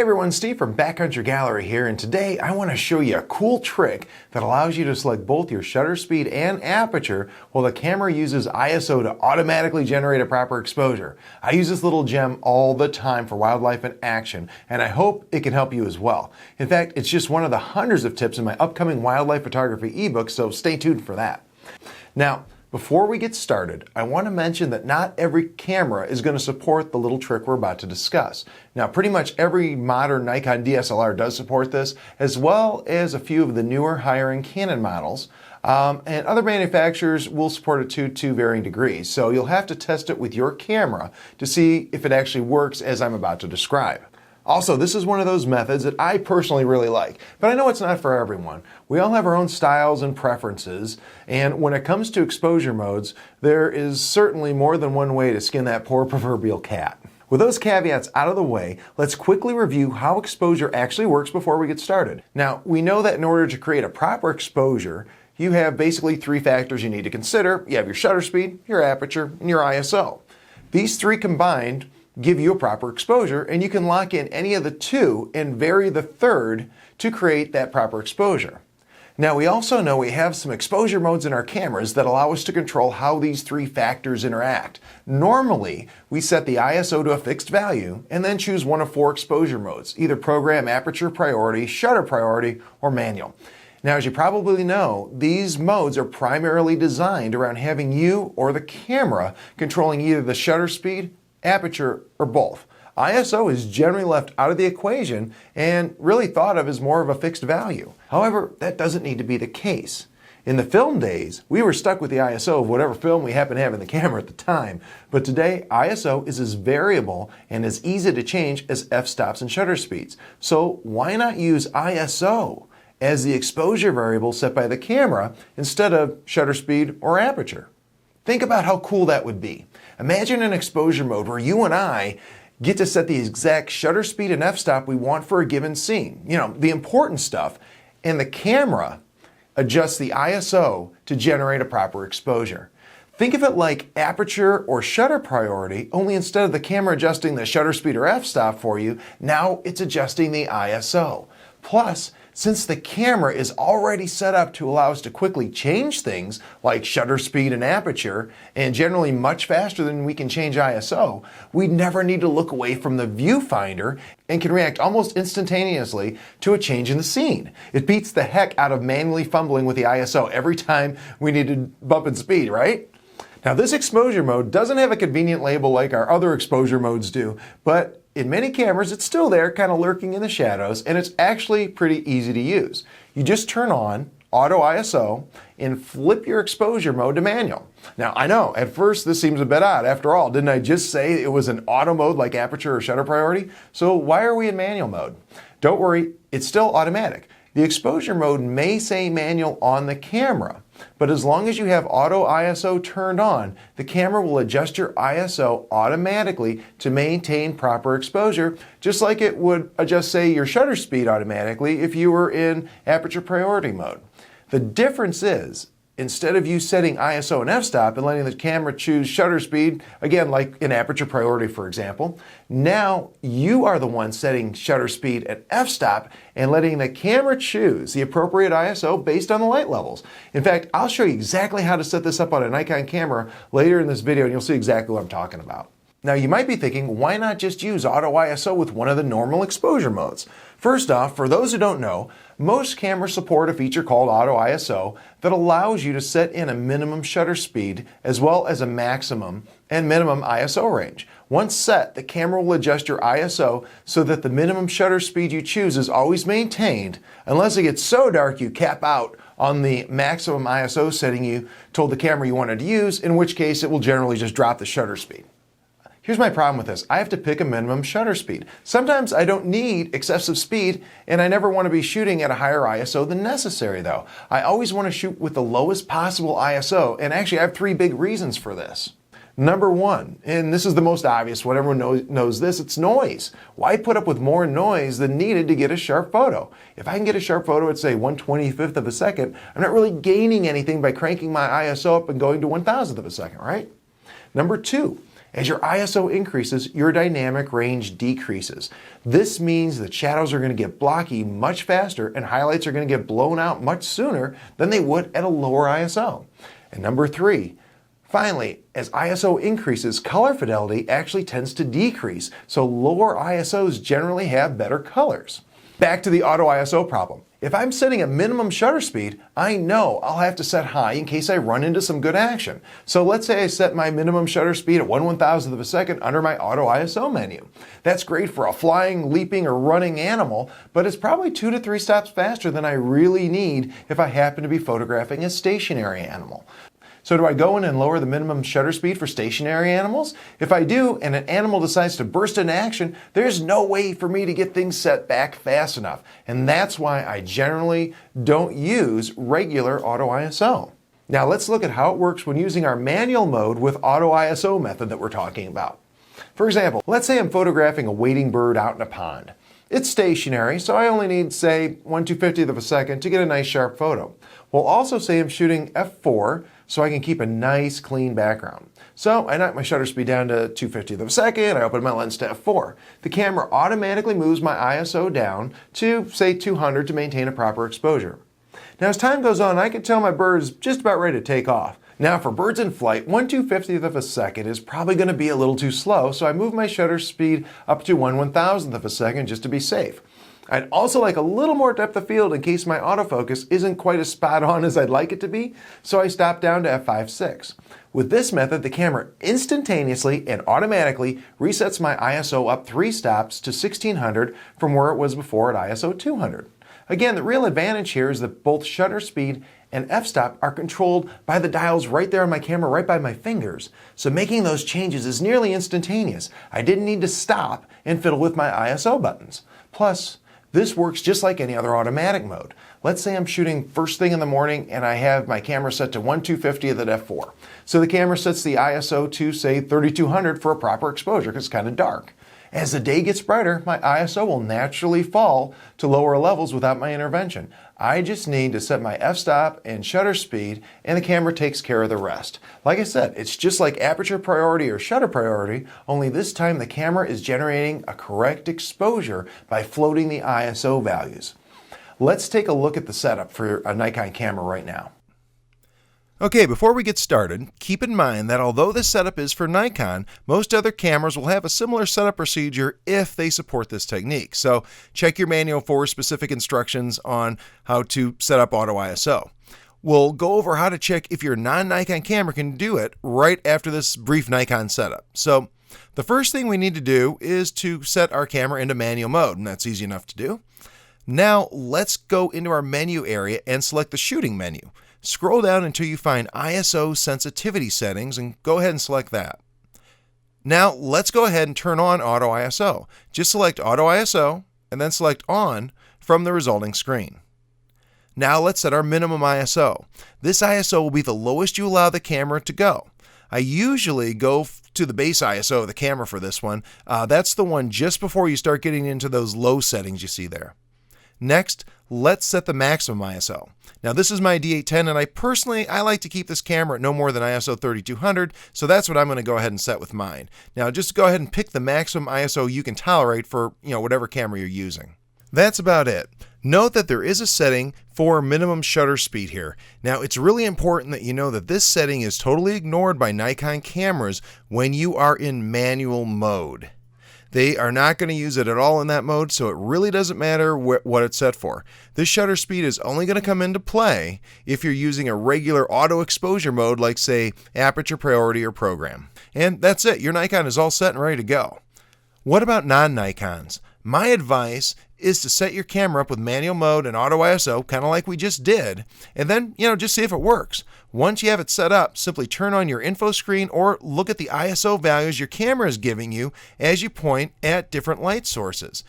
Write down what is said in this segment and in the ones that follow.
Hey everyone, Steve from Backcountry Gallery here, and today I want to show you a cool trick that allows you to select both your shutter speed and aperture while the camera uses ISO to automatically generate a proper exposure. I use this little gem all the time for wildlife in action, and I hope it can help you as well. In fact, it's just one of the hundreds of tips in my upcoming wildlife photography ebook, so stay tuned for that. Now, before we get started, I want to mention that not every camera is going to support the little trick we're about to discuss. Now, pretty much every modern Nikon DSLR does support this, as well as a few of the newer higher-end Canon models. And other manufacturers will support it to varying degrees. So you'll have to test it with your camera to see if it actually works as I'm about to describe. Also, this is one of those methods that I personally really like, but I know it's not for everyone. We all have our own styles and preferences, and when it comes to exposure modes, there is certainly more than one way to skin that poor proverbial cat. With those caveats out of the way, let's quickly review how exposure actually works before we get started. Now, we know that in order to create a proper exposure, you have basically three factors you need to consider. You have your shutter speed, your aperture, and your ISO. These three combined give you a proper exposure, and you can lock in any of the two and vary the third to create that proper exposure. Now, we also know we have some exposure modes in our cameras that allow us to control how these three factors interact. Normally, we set the ISO to a fixed value and then choose one of four exposure modes, either program, aperture priority, shutter priority, or manual. Now, as you probably know, these modes are primarily designed around having you or the camera controlling either the shutter speed, aperture, or both. ISO is generally left out of the equation and really thought of as more of a fixed value. However, that doesn't need to be the case. In the film days, we were stuck with the ISO of whatever film we happened to have in the camera at the time. But today, ISO is as variable and as easy to change as f-stops and shutter speeds. So why not use ISO as the exposure variable set by the camera instead of shutter speed or aperture? Think about how cool that would be. Imagine an exposure mode where you and I get to set the exact shutter speed and f-stop we want for a given scene. You know, the important stuff. And the camera adjusts the ISO to generate a proper exposure. Think of it like aperture or shutter priority, only instead of the camera adjusting the shutter speed or f-stop for you, now it's adjusting the ISO. Plus, since the camera is already set up to allow us to quickly change things like shutter speed and aperture, and generally much faster than we can change ISO, we never need to look away from the viewfinder and can react almost instantaneously to a change in the scene. It beats the heck out of manually fumbling with the ISO every time we need to bump in speed, right? Now, this exposure mode doesn't have a convenient label like our other exposure modes do, but in many cameras, it's still there, kind of lurking in the shadows, and it's actually pretty easy to use. You just turn on Auto ISO and flip your exposure mode to manual. Now, I know, at first this seems a bit odd. After all, didn't I just say it was an auto mode like aperture or shutter priority? So why are we in manual mode? Don't worry, it's still automatic. The exposure mode may say manual on the camera, but as long as you have Auto ISO turned on, the camera will adjust your ISO automatically to maintain proper exposure, just like it would adjust, say, your shutter speed automatically if you were in aperture priority mode. The difference is, instead of you setting ISO and f-stop and letting the camera choose shutter speed, again, like in aperture priority, for example, now you are the one setting shutter speed and f-stop and letting the camera choose the appropriate ISO based on the light levels. In fact, I'll show you exactly how to set this up on a Nikon camera later in this video, and you'll see exactly what I'm talking about. Now, you might be thinking, why not just use Auto ISO with one of the normal exposure modes? First off, for those who don't know, most cameras support a feature called Auto ISO that allows you to set in a minimum shutter speed as well as a maximum and minimum ISO range. Once set, the camera will adjust your ISO so that the minimum shutter speed you choose is always maintained, unless it gets so dark you cap out on the maximum ISO setting you told the camera you wanted to use, in which case it will generally just drop the shutter speed. Here's my problem with this. I have to pick a minimum shutter speed. Sometimes I don't need excessive speed, and I never want to be shooting at a higher ISO than necessary, though. I always want to shoot with the lowest possible ISO, and actually I have three big reasons for this. Number one, and this is the most obvious one, everyone knows this, it's noise. Why put up with more noise than needed to get a sharp photo? If I can get a sharp photo at, say, 1/25th of a second, I'm not really gaining anything by cranking my ISO up and going to 1,000th of a second, right? Number two, As your ISO increases, your dynamic range decreases. This means that shadows are going to get blocky much faster and highlights are going to get blown out much sooner than they would at a lower ISO. And number 3, finally, as ISO increases, color fidelity actually tends to decrease, so lower ISOs generally have better colors. Back to the auto ISO problem. If I'm setting a minimum shutter speed, I know I'll have to set high in case I run into some good action. So let's say I set my minimum shutter speed at 1/1000th of a second under my auto ISO menu. That's great for a flying, leaping, or running animal, but it's probably 2 to 3 stops faster than I really need if I happen to be photographing a stationary animal. So do I go in and lower the minimum shutter speed for stationary animals? If I do, and an animal decides to burst into action, there's no way for me to get things set back fast enough. And that's why I generally don't use regular auto ISO. Now let's look at how it works when using our manual mode with auto ISO method that we're talking about. For example, let's say I'm photographing a wading bird out in a pond. It's stationary, so I only need, say, 1/250th of a second to get a nice sharp photo. We'll also say I'm shooting f4, so I can keep a nice clean background. So I knock my shutter speed down to 2/50th of a second, I open my lens to f4. The camera automatically moves my ISO down to, say, 200 to maintain a proper exposure. Now as time goes on, I can tell my bird is just about ready to take off. Now for birds in flight, 1/250th of a second is probably going to be a little too slow, so I move my shutter speed up to 1/1000th of a second just to be safe. I'd also like a little more depth of field in case my autofocus isn't quite as spot on as I'd like it to be, so I stop down to f5.6. With this method, the camera instantaneously and automatically resets my ISO up 3 stops to 1600 from where it was before at ISO 200. Again, the real advantage here is that both shutter speed and f-stop are controlled by the dials right there on my camera, right by my fingers. So making those changes is nearly instantaneous. I didn't need to stop and fiddle with my ISO buttons. Plus, this works just like any other automatic mode. Let's say I'm shooting first thing in the morning and I have my camera set to 1/250th at f4. So the camera sets the ISO to, say, 3200 for a proper exposure because it's kind of dark. As the day gets brighter, my ISO will naturally fall to lower levels without my intervention. I just need to set my f-stop and shutter speed and the camera takes care of the rest. Like I said, it's just like aperture priority or shutter priority, only this time the camera is generating a correct exposure by floating the ISO values. Let's take a look at the setup for a Nikon camera right now. Okay, before we get started, keep in mind that although this setup is for Nikon, most other cameras will have a similar setup procedure if they support this technique. So check your manual for specific instructions on how to set up auto ISO. We'll go over how to check if your non-Nikon camera can do it right after this brief Nikon setup. So the first thing we need to do is to set our camera into manual mode, and that's easy enough to do. Now let's go into our menu area and select the shooting menu. Scroll down until you find ISO sensitivity settings and go ahead and select that. Now let's go ahead and turn on auto ISO. Just select auto ISO and then select on from the resulting screen. Now let's set our minimum ISO. This ISO will be the lowest you allow the camera to go. I usually go to the base ISO of the camera for this one. That's the one just before you start getting into those low settings you see there. Next, let's set the maximum ISO. Now this is my D810 and I like to keep this camera at no more than ISO 3200, so that's what I'm going to go ahead and set with mine. Now just go ahead and pick the maximum ISO you can tolerate for whatever camera you're using. That's about it. Note that there is a setting for minimum shutter speed here. Now it's really important that you know that this setting is totally ignored by Nikon cameras when you are in manual mode. They are not going to use it at all in that mode, so it really doesn't matter what it's set for. This shutter speed is only going to come into play if you're using a regular auto exposure mode like, say, Aperture Priority or Program. And that's it. Your Nikon is all set and ready to go. What about non-Nikons? My advice is to set your camera up with manual mode and auto ISO, kind of like we just did, and then, just see if it works. Once you have it set up, simply turn on your info screen or look at the ISO values your camera is giving you as you point at different light sources.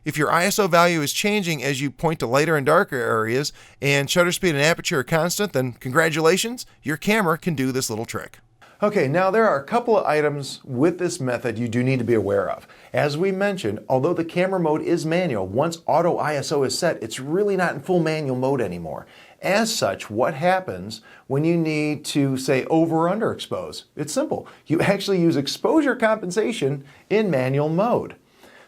If your ISO value is changing as you point to lighter and darker areas and shutter speed and aperture are constant, then congratulations, your camera can do this little trick. Okay, now there are a couple of items with this method you do need to be aware of. As we mentioned, although the camera mode is manual, once auto ISO is set, it's really not in full manual mode anymore. As such, what happens when you need to, say, over or underexpose? It's simple. You actually use exposure compensation in manual mode.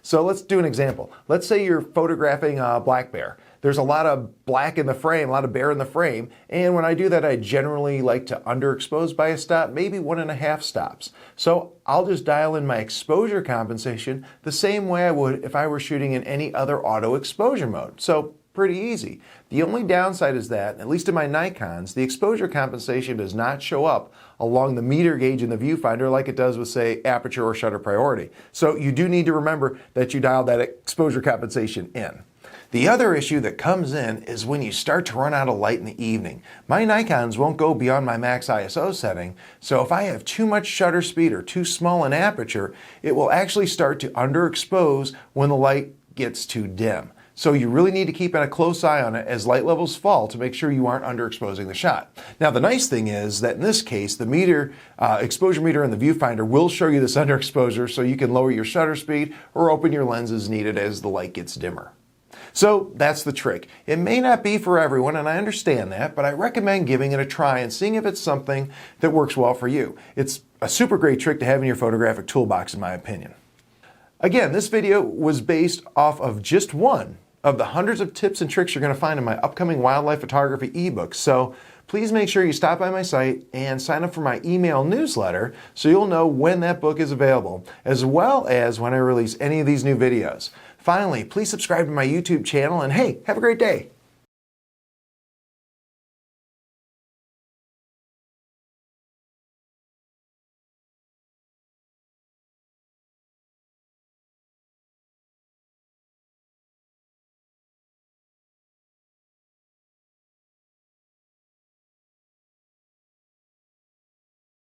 So let's do an example. Let's say you're photographing a black bear. There's a lot of black in the frame, a lot of bear in the frame, and when I do that, I generally like to underexpose by a stop, maybe 1.5 stops. So I'll just dial in my exposure compensation the same way I would if I were shooting in any other auto exposure mode. So pretty easy. The only downside is that, at least in my Nikons, the exposure compensation does not show up along the meter gauge in the viewfinder like it does with, say, Aperture or Shutter Priority. So you do need to remember that you dial that exposure compensation in. The other issue that comes in is when you start to run out of light in the evening. My Nikons won't go beyond my max ISO setting, so if I have too much shutter speed or too small an aperture, it will actually start to underexpose when the light gets too dim. So you really need to keep a close eye on it as light levels fall to make sure you aren't underexposing the shot. Now the nice thing is that in this case, the meter, exposure meter in the viewfinder will show you this underexposure so you can lower your shutter speed or open your lens as needed as the light gets dimmer. So that's the trick. It may not be for everyone, and I understand that, but I recommend giving it a try and seeing if it's something that works well for you. It's a super great trick to have in your photographic toolbox, in my opinion. Again, this video was based off of just one of the hundreds of tips and tricks you're going to find in my upcoming wildlife photography ebook. So please make sure you stop by my site and sign up for my email newsletter so you'll know when that book is available, as well as when I release any of these new videos. Finally, please subscribe to my YouTube channel, and hey, have a great day.